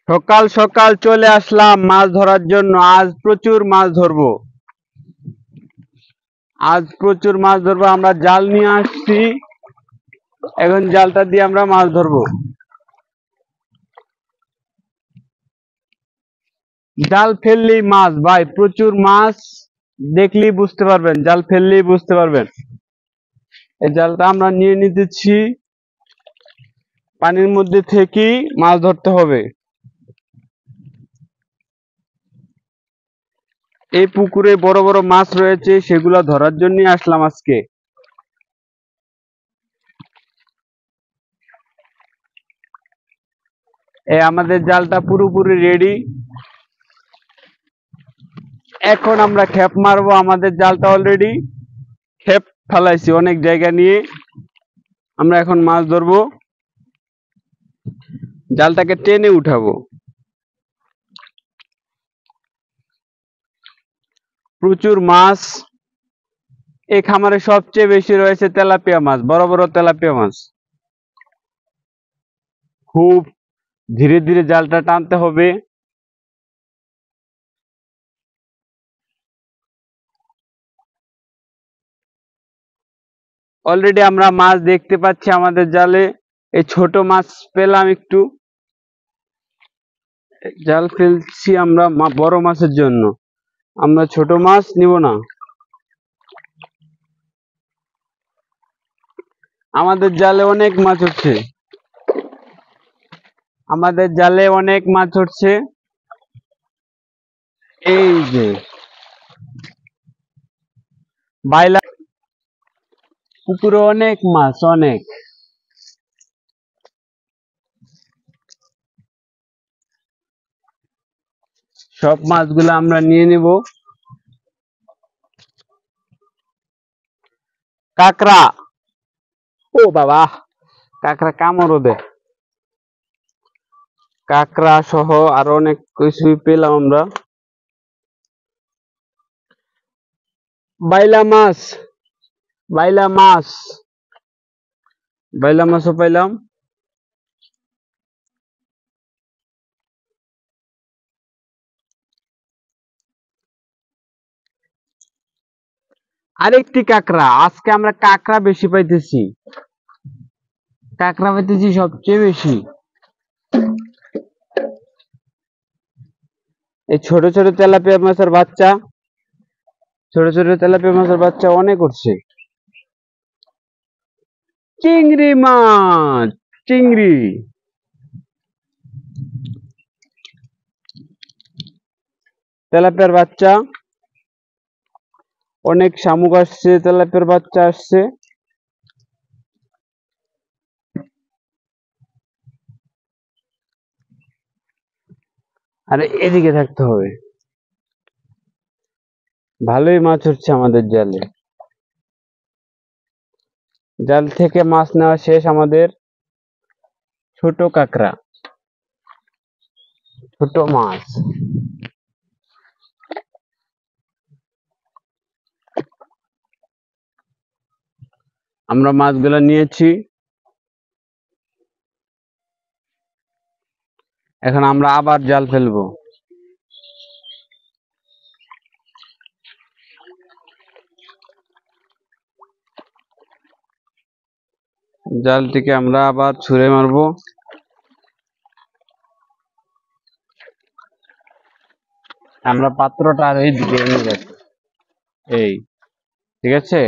সকাল সকাল চলে আসলাম মাছ ধরার জন্য। আজ প্রচুর মাছ ধরবো। আমরা জাল নিয়ে আসছি, এখন জালটা দিয়ে আমরা মাছ ধরবো। জাল ফেললেই মাছ ভাই, প্রচুর মাছ। দেখলেই বুঝতে পারবেন, জাল ফেললেই বুঝতে পারবেন। এই জালটা আমরা নিয়ে নিতেছি, পানির মধ্যে থেকেই মাছ ধরতে হবে। এই পুকুরে বড় বড় মাছ রয়েছে, সেগুলো ধরার জন্য আসলাম আজকে। আমাদের জালটা পুরোপুরি রেডি। এখন আমরা খেপ মারবো। আমাদের জালটা অলরেডি খেপ ফেলাইছি অনেক জায়গা নিয়ে। আমরা এখন মাছ ধরবো, জালটাকে টেনে উঠাবো। প্রচুর মাছ। এই খামারে সবচেয়ে বেশি রয়েছে তেলাপিয়া মাছ, বড় বড় তেলাপিয়া মাছ। খুব ধীরে ধীরে জালটা টানতে হবে। অলরেডি আমরা মাছ দেখতে পাচ্ছি আমাদের জালে। এই ছোট মাছ পেলাম একটু, জাল ফেলছি আমরা বড় মাছের জন্য। আমরা ছোট মাছ নিব না। আমাদের জালে অনেক মাছ উঠছে, আমাদের জালে অনেক মাছ উঠছে। এই যে বাইলা পুকুরে অনেক মাছ, অনেক। সব মাছগুলো আমরা নিয়ে নিব। কাঁকড়া, ও বাবা, কাঁকড়া কামড় দেয়। কাঁকড়া সহ আরো অনেক কিছুই পেলাম আমরা। বাইলা মাছ, বাইলা মাছ, বাইলা মাছও পাইলাম। আরেকটি কাঁকড়া। আজকে আমরা কাঁকড়া বেশি পাইতেছি, কাঁকড়া পাইতেছি সবচেয়ে বেশি। এই ছোট ছোট তেলাপিয়া মাছের বাচ্চা, ছোট ছোট তেলাপিয়া মাছের বাচ্চা অনেক উঠছে। চিংড়ি মাছ, চিংড়ি, তেলাপিয়ার বাচ্চা অনেক। শামুক আসছে, তেলাপিয়ার বাচ্চা আসছে। আরে এদিকে থাকতে হবে। ভালোই মাছ উঠছে আমাদের জালে। জাল থেকে মাছ নেওয়া শেষ আমাদের। ছোট কাঁকড়া, ছোট মাছ। আমরা মাছগুলা নিয়েছি, এখন আমরা আবার জাল ফেলবো। জালটিকে আমরা আবার ছুঁড়ে মারবো। আমরা পাত্রটা আর এই দিকে নিয়ে যাচ্ছি। এই ঠিক আছে,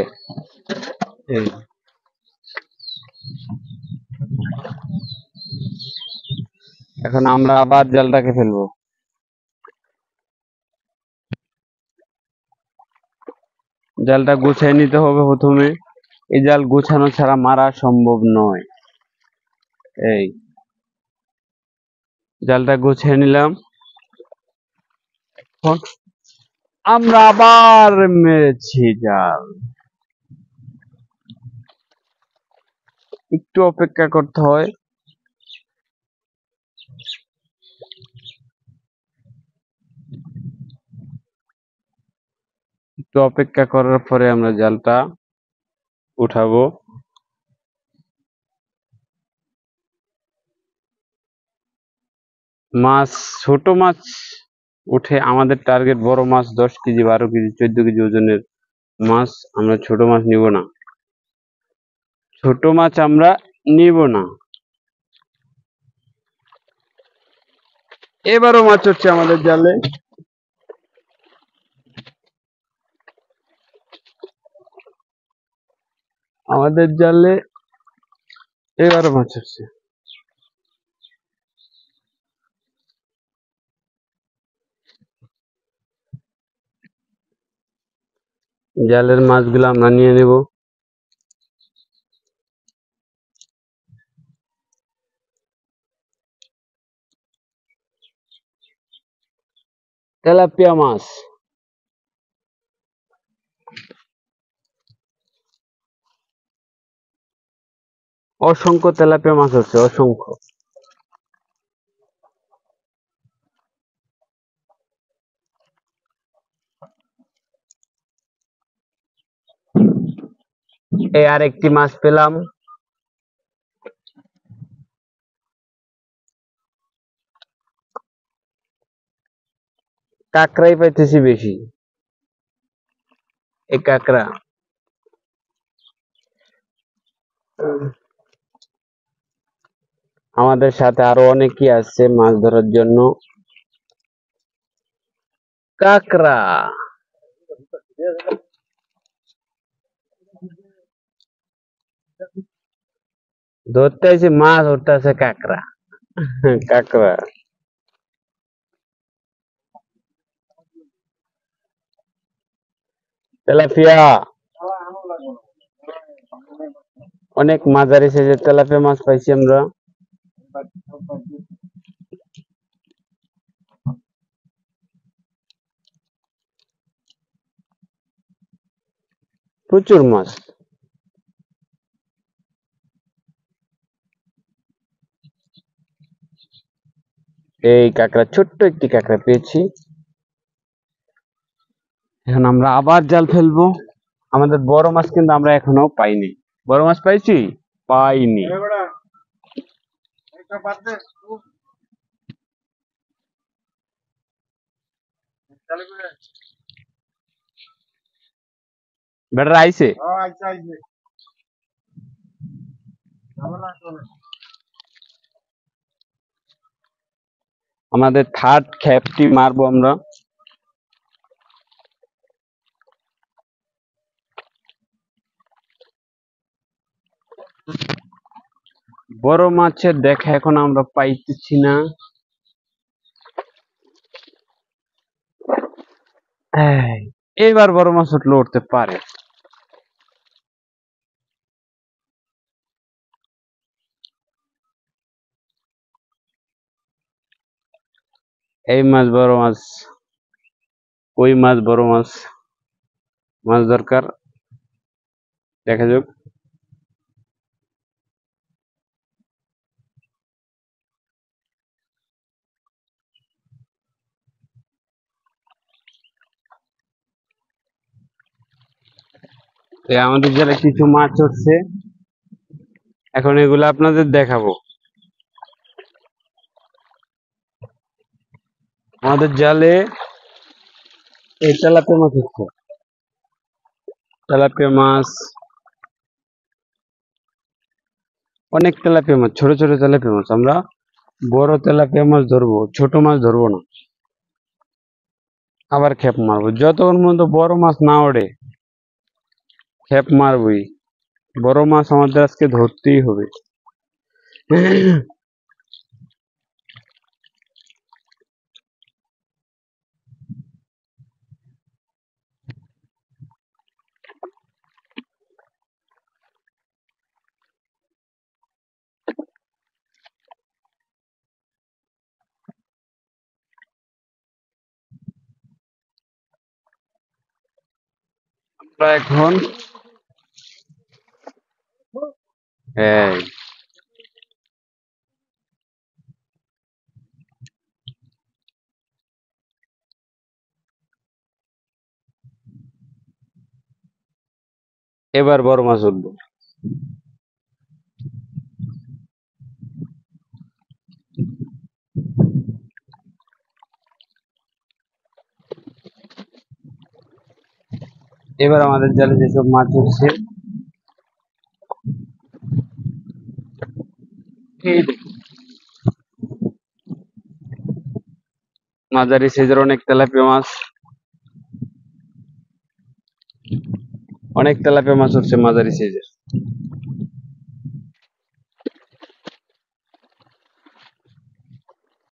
এই এখন আমরা আবার জালটাকে ফেলবো। জালটা গুছিয়ে নিতে হবে প্রথমে। এই জাল গোছানো ছাড়া মারা সম্ভব নয়। এই জালটা গুছিয়ে নিলাম। আমরা আবার মেরেছি জাল। একটু অপেক্ষা করতে হয়। একটু অপেক্ষা করার পরে আমরা জালটা উঠাবো। মাছ, ছোট মাছ উঠে। আমাদের টার্গেট বড় মাছ 10 কেজি, 12 কেজি, 14 কেজি ওজনের মাছ। আমরা ছোট মাছ নিব না, ছোট মাছ আমরা নিব না। এবারও মাছ হচ্ছে আমাদের জালে। আমাদের জালে এবারও মাছ হচ্ছে। জালের মাছগুলো আমরা নিয়ে নেব। তেলাপিয়া মাছ, অসংখ্য তেলাপিয়া মাছ হচ্ছে, অসংখ্য। এই আরেকটি মাছ পেলাম। কাঁকড়াই পাইতেছি বেশি, এই কাঁকড়া। আমাদের সাথে আরো অনেকেই আসছে মাছ ধরার জন্য। কাঁকড়া ধরতে আইছে, মাছ ধরতে আছে কাঁকড়া। কাঁকড়া, তেলাপিয়া, অনেক মাঝারি সাইজের তেলাপিয়া মাছ পাইছি আমরা। প্রচুর মাছ। এই কাঁকড়া, ছোট্ট একটি কাঁকড়া পেয়েছি। এখন আমরা আবার জাল ফেলবো। আমাদের বড় মাছ কিন্তু আমরা এখনো পাইনি। বড় মাছ পাইছি? পাইনি। বেটারা আইছে। আমাদের থার্ড খ্যাপটি মারবো আমরা। বড় মাছের দেখা এখন আমরা পাইতেছি না। এবার বড় মাছ উঠলে উঠতে পারে। এই মাছ বড় মাছ, ওই মাছ বড় মাছ, মাছ দরকার, দেখা যাক। আমাদের যারা কিছু মাছ উঠছে, এখন এগুলো আপনাদের দেখাবো। আমাদের জালে এই তেলাপিয়া মাছ উঠছে, তেলাপিয়া মাছ, অনেক তেলাপিয়া মাছ, ছোট ছোট তেলাপিয়া মাছ। আমরা বড় তেলাপিয়া মাছ ধরবো, ছোট মাছ ধরবো না। আবার খেপ মারবো যতক্ষণ পর্যন্ত বড় মাছ না ওঠে, খেপ মারবই। বড় মাছ আমাদের আজকে ধরতেই হবে। আমরা এখন এই এবার বড় মাছ উঠবো। এবার আমাদের জালে যেসব মাছ উঠছে, এই দেখুন, মাঝারি সাইজের অনেক তেলাপিয়া মাছ, অনেক তেলাপিয়া মাছ উঠছে মাঝারি সাইজের।